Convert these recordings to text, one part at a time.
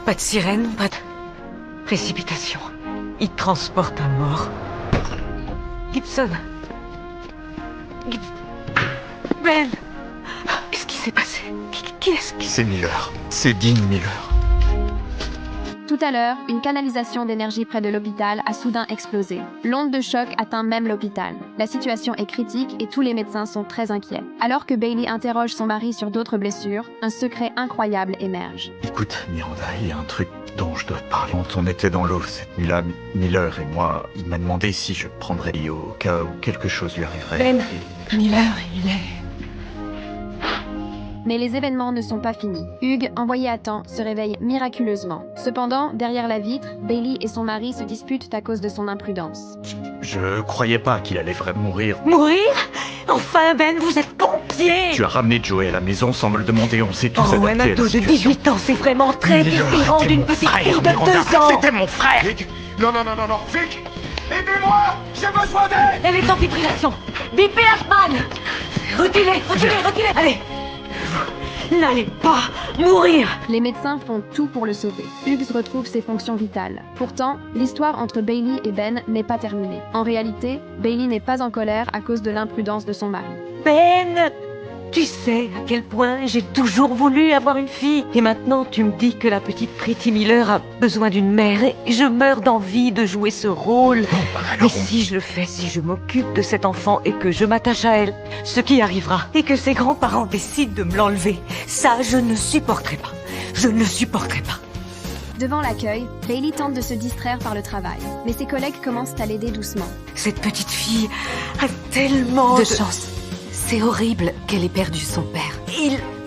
Pas de sirène, pas de précipitation. Il transporte un mort. Gibson. Ben. Qu'est-ce qui s'est passé? Qui est-ce qui... C'est Miller. C'est Dean Miller. Tout à l'heure, une canalisation d'énergie près de l'hôpital a soudain explosé. L'onde de choc atteint même l'hôpital. La situation est critique et tous les médecins sont très inquiets. Alors que Bailey interroge son mari sur d'autres blessures, un secret incroyable émerge. Écoute, Miranda, il y a un truc dont je dois te parler. Quand on était dans l'eau cette nuit-là, Miller et moi, il m'a demandé si je prendrais Lee au cas où quelque chose lui arriverait. Ben. Miller, il est... Mais les événements ne sont pas finis. Hugues, envoyé à temps, se réveille miraculeusement. Cependant, derrière la vitre, Bailey et son mari se disputent à cause de son imprudence. Je croyais pas qu'il allait vraiment mourir. Mourir? Enfin, Ben, vous êtes pompier! Tu as ramené Joey à la maison sans me le demander, on s'est tous Oh, adaptés un à la ado de situation. 18 ans, c'est vraiment très différent d'une petite fille de 2 ans! C'était mon frère! Vic! Non, Vic! Aidez-moi! J'ai besoin d'aide! Elle est en fibrillation! Bipez Hartmann! Reculez! Allez! N'allez pas mourir! Les médecins font tout pour le sauver. Hugues retrouve ses fonctions vitales. Pourtant, l'histoire entre Bailey et Ben n'est pas terminée. En réalité, Bailey n'est pas en colère à cause de l'imprudence de son mari. Ben, tu sais à quel point j'ai toujours voulu avoir une fille. Et maintenant, tu me dis que la petite Pretty Miller a besoin d'une mère et je meurs d'envie de jouer ce rôle. Mais si je le fais, si je m'occupe de cet enfant et que je m'attache à elle, ce qui arrivera, et que ses grands-parents décident de me l'enlever, ça, je ne supporterai pas. Je ne le supporterai pas. Devant l'accueil, Bailey tente de se distraire par le travail. Mais ses collègues commencent à l'aider doucement. Cette petite fille a tellement de chance. C'est horrible qu'elle ait perdu son père.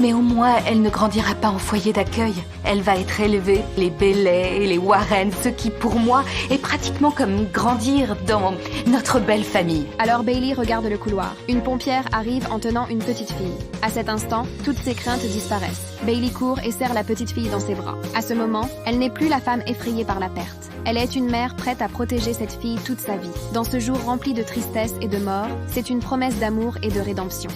Mais au moins, elle ne grandira pas en foyer d'accueil. Elle va être élevée, les Bailey et les Warren, ce qui, pour moi, est pratiquement comme grandir dans notre belle famille. Alors Bailey regarde le couloir. Une pompière arrive en tenant une petite fille. À cet instant, toutes ses craintes disparaissent. Bailey court et serre la petite fille dans ses bras. À ce moment, elle n'est plus la femme effrayée par la perte. Elle est une mère prête à protéger cette fille toute sa vie. Dans ce jour rempli de tristesse et de mort, c'est une promesse d'amour et de rédemption.